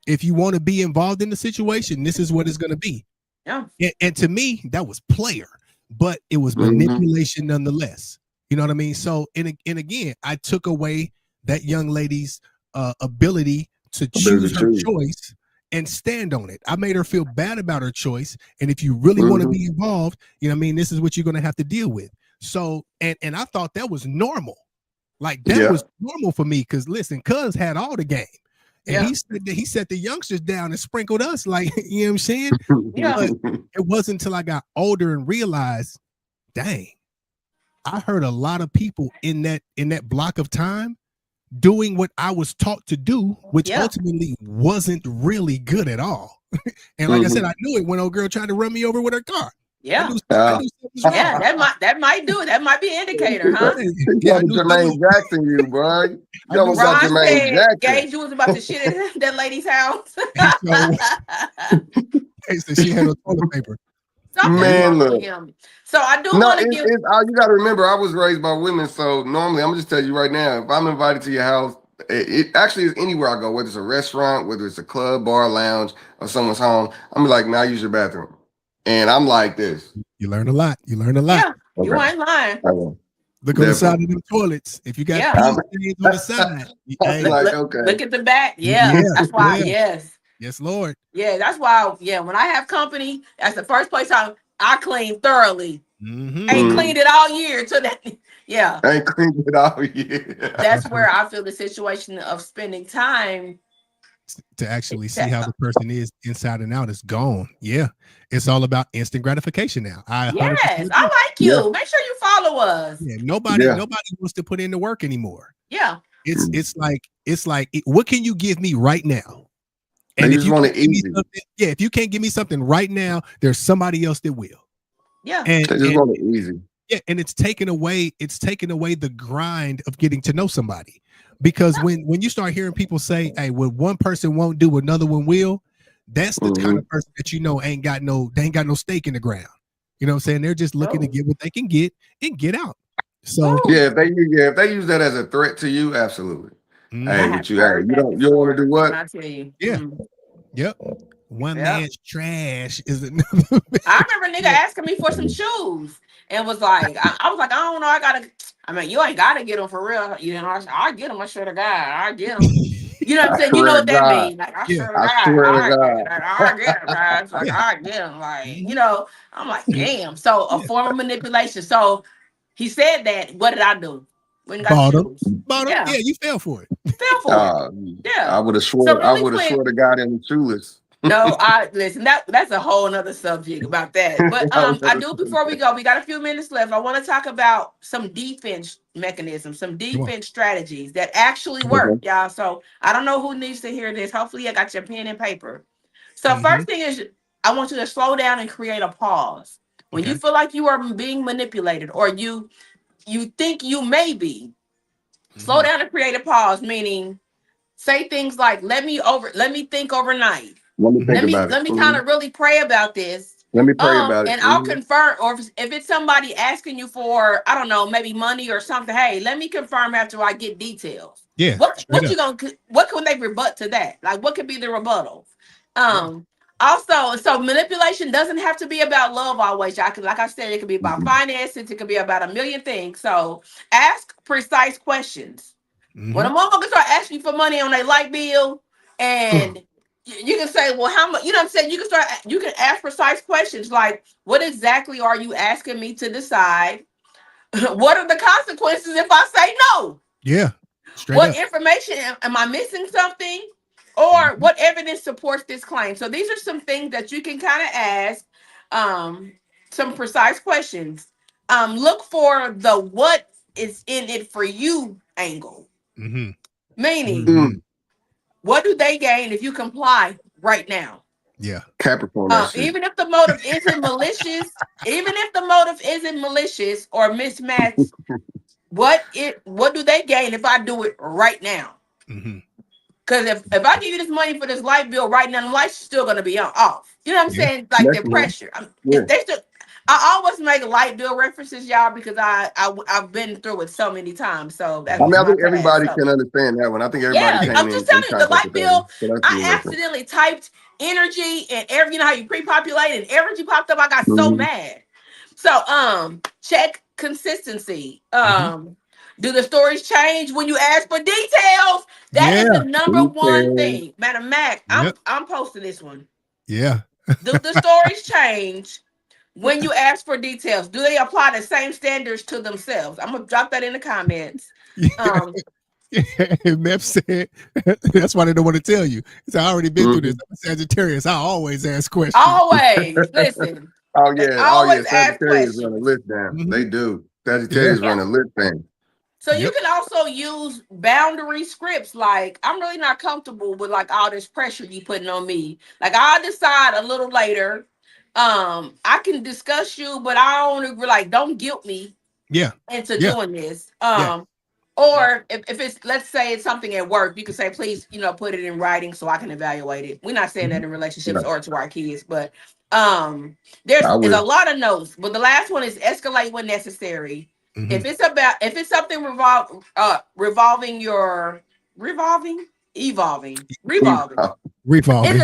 If you want to be involved in the situation, this is what it's going to be. Yeah. And to me, that was player, but it was manipulation nonetheless. You know what I mean? So, and again, I took away that young lady's ability to choose her choice and stand on it. I made her feel bad about her choice. And if you really want to be involved, you know what I mean? This is what you're going to have to deal with. So, and I thought that was normal. Like that was normal for me. Because listen, Cuz had all the game. And he set the youngsters down and sprinkled us, like, you know what I'm saying? But it wasn't until I got older and realized, dang, I heard a lot of people in that block of time doing what I was taught to do, which ultimately wasn't really good at all. And like I said, I knew it when old girl tried to run me over with her car. Yeah. That might do it. That might be an indicator, huh? Jermaine Jackson, you bro. You almost got Jermaine Jackson. Gage, you was about to shit at that lady's house. So she had no toilet paper. Man, look. So I do want to give. You got to remember, I was raised by women, so normally I'm gonna just tell you right now, if I'm invited to your house, it actually is anywhere I go, whether it's a restaurant, whether it's a club, bar, lounge, or someone's home. I'm like, now use your bathroom. And I'm like this. You learn a lot. Yeah, you ain't lying. Look on the side of them toilets. If you got pee on the side, look at the back. Yeah. That's why. Yes, Lord. Yeah, that's why. Yeah, when I have company, that's the first place I clean thoroughly. Ain't cleaned it all year to that. Yeah, ain't cleaned it all year. That's where I feel the situation of spending time to actually see how the person is inside and out is gone. Yeah, it's all about instant gratification now. I like you. Yeah. Make sure you follow us. Yeah, nobody wants to put in the work anymore. Yeah, it's like what can you give me right now? And if you want it easy, if you can't give me something right now, there's somebody else that will. Yeah, and they just want it easy. Yeah, and it's taken away the grind of getting to know somebody. Because when you start hearing people say, hey, what one person won't do, another one will, that's the kind of person that they ain't got no stake in the ground. You know what I'm saying? They're just looking to get what they can get and get out. So if they use that as a threat to you, absolutely. Hey, but you don't want to do what? I tell you. Yeah. Yep. One man's trash is another. I remember a nigga asking me for some shoes and was like, I was like, I don't know. You ain't gotta get them for real. You know, I get them. I swear to God, I get them. You know what I'm saying? You know what that means? Like, I swear to God, I get them, guys. Like, I get them. Like, you know, I'm like, damn. So a form of manipulation. So he said that. What did I do? Bottom. Yeah, you fell for it. Fell for it. Yeah. I would have swore. I would have swore to God in the shoeless. No, I listen. That's a whole nother subject about that. But I do before we go. We got a few minutes left. I want to talk about some defense mechanisms, some defense strategies that actually work, y'all. So I don't know who needs to hear this. Hopefully, I got your pen and paper. So first thing is, I want you to slow down and create a pause when you feel like you are being manipulated or you think you may be. Slow down and create a pause, meaning say things like, let me think overnight. Let me kind of really pray about this. Let me pray about it. And I'll confirm, or if it's somebody asking you for, I don't know, maybe money or something. Hey, let me confirm after I get details. Yeah. What can they rebut to that? Like, what could be the rebuttal? Also, so manipulation doesn't have to be about love always. Y'all can, like I said, it could be about finances. It could be about a million things. So ask precise questions. When a motherfucker start asking you for money on their light bill, and you can say, well, how much? You know what I'm saying? You can ask precise questions like, what exactly are you asking me to decide? What are the consequences if I say no? Yeah. What information am I missing something? Or what evidence supports this claim? So these are some things that you can kind of ask some precise questions. Look for the what is in it for you angle. Meaning, what do they gain if you comply right now? Yeah. Capricorn. Even if the motive isn't malicious or mismatched, what do they gain if I do it right now? Because if I give you this money for this light bill right now, the light's still going to be off. You know what I'm saying? Like the pressure. I always make light bill references, y'all, because I've been through it so many times. So that's I think everybody can understand that one. I think everybody can. I'm just telling you, the light bill. I accidentally typed energy and you know how you pre-populate and energy popped up. I got so mad. So check consistency. Do the stories change when you ask for details? That is the number one thing. Madam Mac, I'm posting this one. Yeah. Do the stories change when you ask for details? Do they apply the same standards to themselves? I'm gonna drop that in the comments. Mep said that's why they don't want to tell you. I already been through this. I'm a Sagittarius. I always ask questions. Always listen. Sagittarius run a list down. They do. Sagittarius run a list down. So you can also use boundary scripts. Like, I'm really not comfortable with like all this pressure you putting on me. Like, I'll decide a little later. I can discuss you, but don't guilt me. Into doing this. Or if it's, let's say it's something at work, you can say, please, put it in writing so I can evaluate it. We're not saying that in relationships or to our kids, but there's a lot of notes. But the last one is escalate when necessary. If it's something revolving. Is it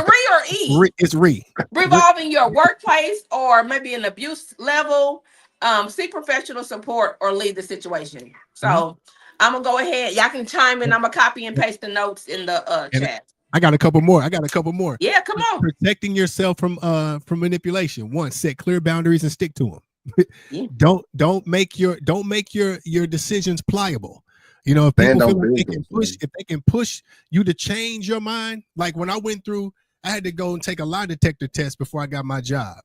re or e? It's re. Revolving your workplace or maybe an abuse level, seek professional support or leave the situation. So I'm gonna go ahead. Y'all can chime in. I'm gonna copy and paste the notes in the chat. I got a couple more. Yeah, come on. Protecting yourself from manipulation. One, set clear boundaries and stick to them. Don't make your decisions pliable. If people feel like they can push you to change your mind. Like when I went through, I had to go and take a lie detector test before I got my job.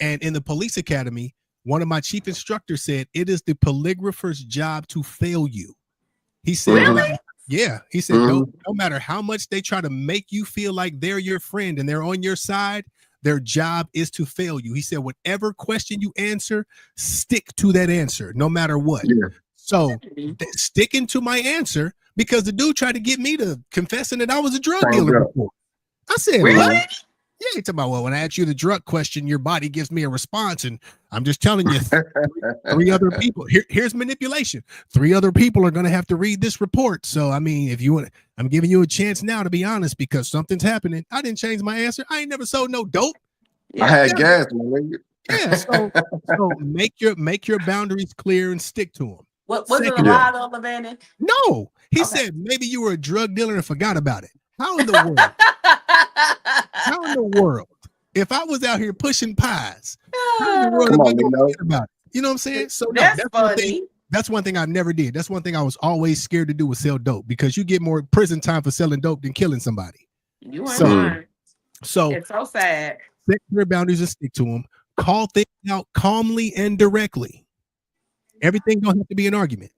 And in the police academy, one of my chief instructors said, it is the polygrapher's job to fail you. He said, really? He said, no matter how much they try to make you feel like they're your friend and they're on your side, their job is to fail you. He said, whatever question you answer, stick to that answer, no matter what. So sticking to my answer, because the dude tried to get me to confessing that I was a drug dealer before. I said, really? Yeah, he's talking about, well, when I ask you the drug question, your body gives me a response, and I'm just telling you, three other people. Here's manipulation. 3 other people are going to have to read this report. So, I mean, if you want, I'm giving you a chance now to be honest, because something's happening. I didn't change my answer. I ain't never sold no dope. I had gas, man. Yeah, so make your boundaries clear and stick to them. Was it a lie though, Levanny? No, he said maybe you were a drug dealer and forgot about it. How in the world? How in the world? If I was out here pushing pies, how in the world am I going to forget about it? You know what I'm saying? So that's funny. That's one thing I never did. That's one thing I was always scared to do, was sell dope, because you get more prison time for selling dope than killing somebody. You ain't lying. So it's so sad. set clear boundaries and stick to them. Call things out calmly and directly. Everything don't have to be an argument.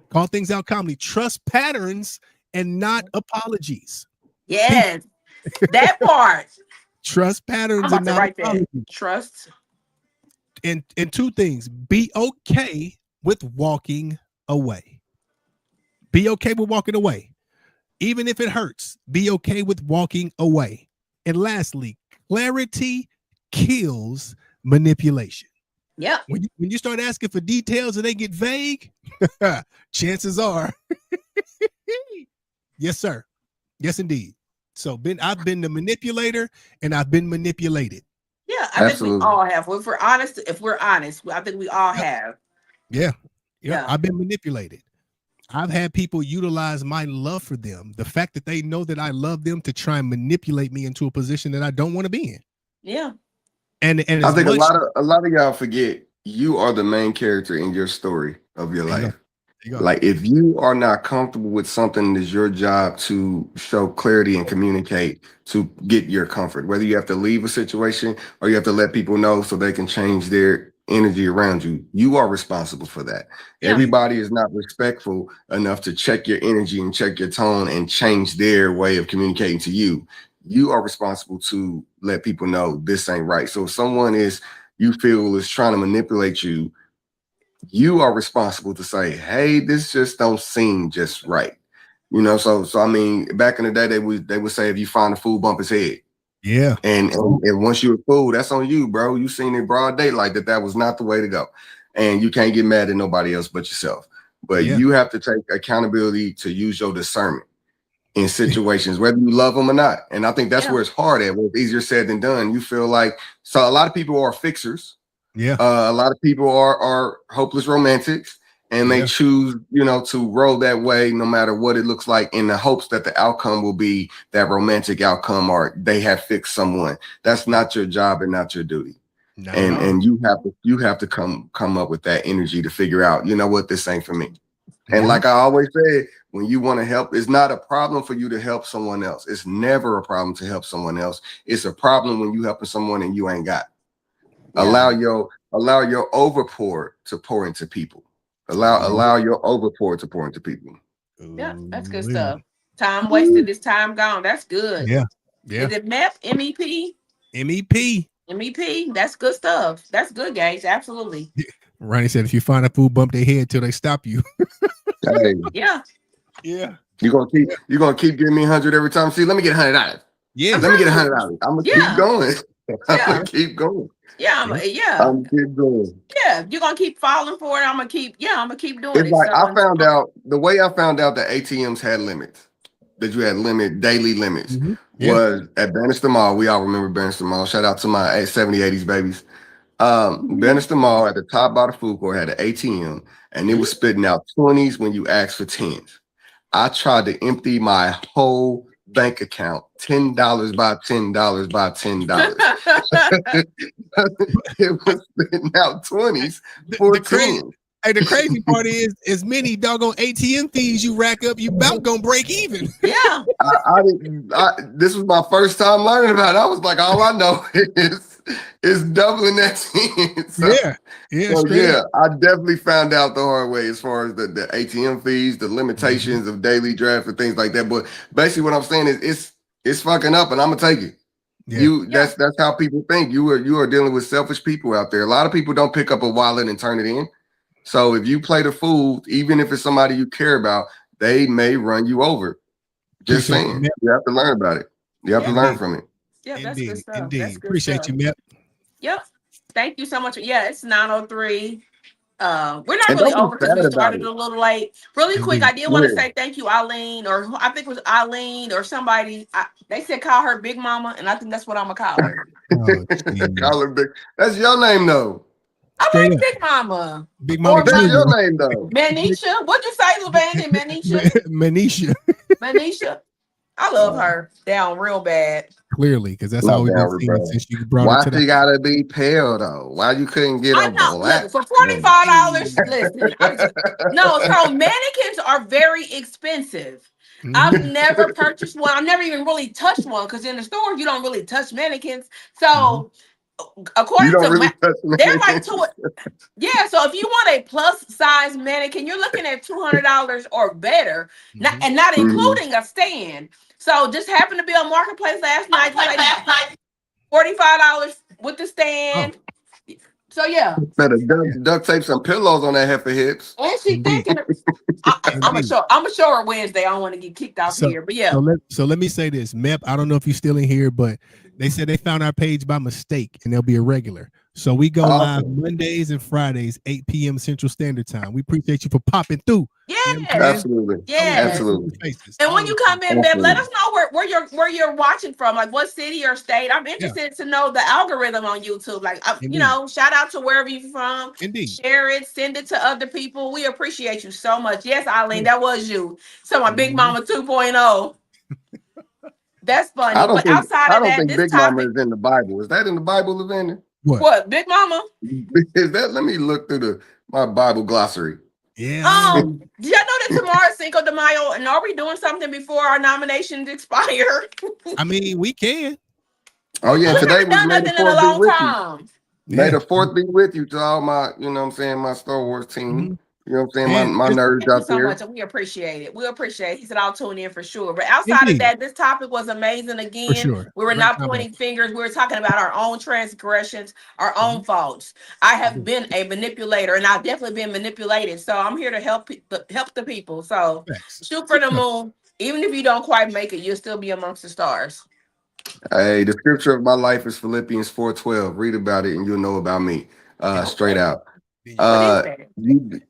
Call things out calmly. Trust patterns and not apologies. Yes, that part. Trust I'm patterns about and to not write that. apologies. Trust. And two things. Be okay with walking away. Be okay with walking away. Even if it hurts, be okay with walking away. And lastly, clarity kills manipulation. Yep. When you start asking for details and they get vague, chances are, yes, sir. Yes, indeed. So I've been the manipulator and I've been manipulated. Yeah, I Absolutely. think we all have. If we're honest, I think we all have. Yeah. Yeah. I've been manipulated. I've had people utilize my love for them, the fact that they know that I love them, to try and manipulate me into a position that I don't want to be in. Yeah. And I think a lot of y'all forget you are the main character in your story of your life. Like if you are not comfortable with something, it's your job to show clarity and communicate to get your comfort. Whether you have to leave a situation or you have to let people know so they can change their energy around you, you are responsible for that. Yeah. Everybody is not respectful enough to check your energy and check your tone and change their way of communicating to you. You are responsible to let people know this ain't right. So if someone you feel is trying to manipulate you, you are responsible to say, hey, this just don't seem just right. You know, so I mean, back in the day, they would say if you find a fool, bump his head. Yeah. And once you're a fool, that's on you, bro. You seen it broad daylight that was not the way to go. And you can't get mad at nobody else but yourself. But you have to take accountability to use your discernment in situations, whether you love them or not. And I think that's where it's hard at, where it's easier said than done. You feel like, so a lot of people are fixers. Yeah. A lot of people are hopeless romantics, and they choose, to roll that way no matter what it looks like, in the hopes that the outcome will be that romantic outcome, or they have fixed someone. That's not your job and not your duty. No. And you have to come up with that energy to figure out, you know what, this ain't for me. And like I always say, when you want to help, it's not a problem for you to help someone else. It's never a problem to help someone else. It's a problem when you helping someone and you ain't got. Allow your overpour to pour into people. Allow your overpour to pour into people. Yeah, that's good stuff. Time wasted is time gone. That's good. Yeah. Is it MEP? MEP? MEP. That's good stuff. That's good, guys. Absolutely. Ronnie said, if you find a fool, bump their head till they stop you. Hey. Yeah. You're gonna keep giving me 100 every time. See, let me get $100. Yeah. Let me get $100. I'm gonna keep going. I'm gonna keep going. Yeah, I'm keep going. Yeah, you're gonna keep falling for it. I'm gonna keep doing it. It's like I found out that ATMs had limits, that you had daily limits. Was at Bannister Mall. We all remember Bannister Mall. Shout out to my 70s, 80s babies. Bannister Mall at the top by the food court had an ATM, and it was spitting out 20s when you asked for 10s. I tried to empty my whole bank account, $10 by $10 by $10. It was spitting out 20s for 10. Hey, the crazy part is, as many doggone ATM fees you rack up, you about gonna break even. Yeah. This was my first time learning about it. I was like, all I know is doubling that 10. So, I definitely found out the hard way as far as the ATM fees, the limitations of daily draft and things like that. But basically what I'm saying is it's fucking up, and I'm gonna take it. That's how people think. You are dealing with selfish people out there. A lot of people don't pick up a wallet and turn it in. So if you play the fool, even if it's somebody you care about, they may run you over. Just saying. You have to learn about it. You have to learn from it. Yeah, that's good stuff. Indeed. That's good Appreciate stuff. you, Mep. Yep. Thank you so much. Yeah, it's 9:03. We're not really over because we started a little late. Really quick, I did want to say thank you, Eileen, or I think it was Eileen or somebody. They said call her Big Mama, and I think that's what I'm gonna call her. Call her Big. That's your name though. I'm like Big Mama. Big Mama. That's your name though. Manisha. What'd you say, Levante? Manisha. Manisha. I love her down real bad. Clearly, because that's all we've been seeing since you brought her to Why she gotta be pale though? Why you couldn't get a black? For $45, listen. No, so mannequins are very expensive. I've never purchased one. I've never even really touched one because in the store you don't really touch mannequins. So You according don't to really touch they're like mannequins. yeah. So if you want a plus size mannequin, you're looking at $200 or better, not Mhm. including a stand. So just happened to be on Marketplace last night. $45 with the stand. So yeah. Better duct tape some pillows on that heifer hips. And she Indeed. thinking I'm gonna show her Wednesday. I don't want to get kicked off here, but yeah. So let me say this, Mep. I don't know if you're still in here, but they said they found our page by mistake, and they'll be a regular. So we go live Mondays and Fridays, 8 p.m. Central Standard Time. We appreciate you for popping through. Yeah, Absolutely. yeah, Absolutely. And when you come in, Beb, let us know where you're watching from, like what city or state. I'm interested to know the algorithm on YouTube. Like, you know, shout out to wherever you're from. Indeed. Share it, send it to other people. We appreciate you so much. Yes, Eileen, that was you. So my Big Mama 2.0. That's funny. But outside of that, this Big topic, Mama is in the Bible. Is that in the Bible, Lavender? What, Big Mama? Is that? Let me look through my Bible glossary. Yeah. Did y'all know that tomorrow is Cinco de Mayo? And are we doing something before our nominations expire? I mean, we can. Oh yeah, today we haven't done nothing in a long time. May the fourth be with you to all my, you know what I'm saying, my Star Wars team. You know what I'm saying? My nerds out there. Thank you so much. We appreciate it. We appreciate it. He said, I'll tune in for sure. But outside of that, this topic was amazing again. For sure. We were not pointing fingers. We were talking about our own transgressions, our own faults. I have been a manipulator and I've definitely been manipulated. So I'm here to help the people. So shoot for the moon. Even if you don't quite make it, you'll still be amongst the stars. Hey, the scripture of my life is Philippians 4:12. Read about it and you'll know about me. Straight out. Philippians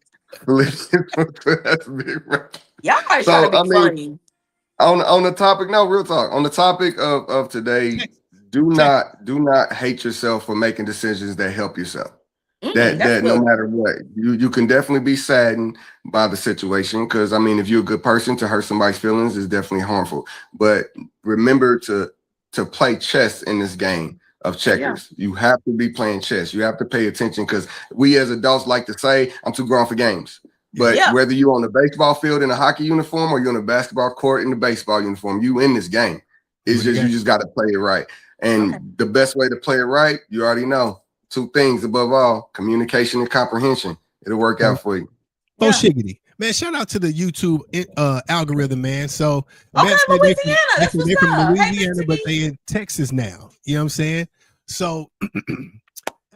4:12. That's big, right? Y'all might try to be funny. On the topic, no, real talk. On the topic of today, do not hate yourself for making decisions that help yourself. That no matter what, you can definitely be saddened by the situation, because I mean, if you're a good person, to hurt somebody's feelings is definitely harmful. But remember to play chess in this game of checkers. You have to be playing chess. You have to pay attention, because we as adults like to say, I'm too grown for games. But whether you're on the baseball field in a hockey uniform or you're on a basketball court in the baseball uniform, you in this game. It's just, you just got to play it right. And the best way to play it right, you already know. Two things above all: communication and comprehension. It'll work out for you. Oh, shiggity. Man, shout out to the YouTube algorithm, man. So Louisiana. They're from Louisiana, but they in Texas now. You know what I'm saying? So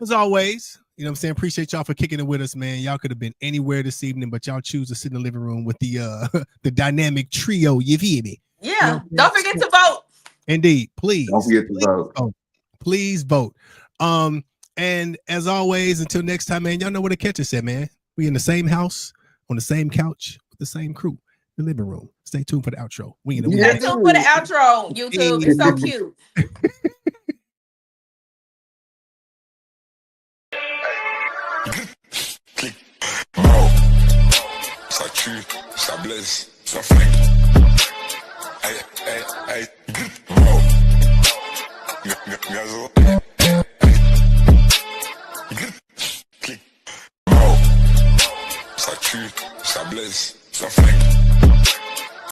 as always, you know what I'm saying? Appreciate y'all for kicking it with us, man. Y'all could have been anywhere this evening, but y'all choose to sit in the living room with the dynamic trio. You feel me? Yeah. You know, don't forget to vote. Indeed. Please. Don't forget to vote. Please vote. And as always, until next time, man, y'all know where to catch us at, man. We in the same house, on the same couch, with the same crew, the living room. Stay tuned for the outro. Stay tuned for the outro, YouTube. It's so cute. Ça tue, ça blesse, ça flingue.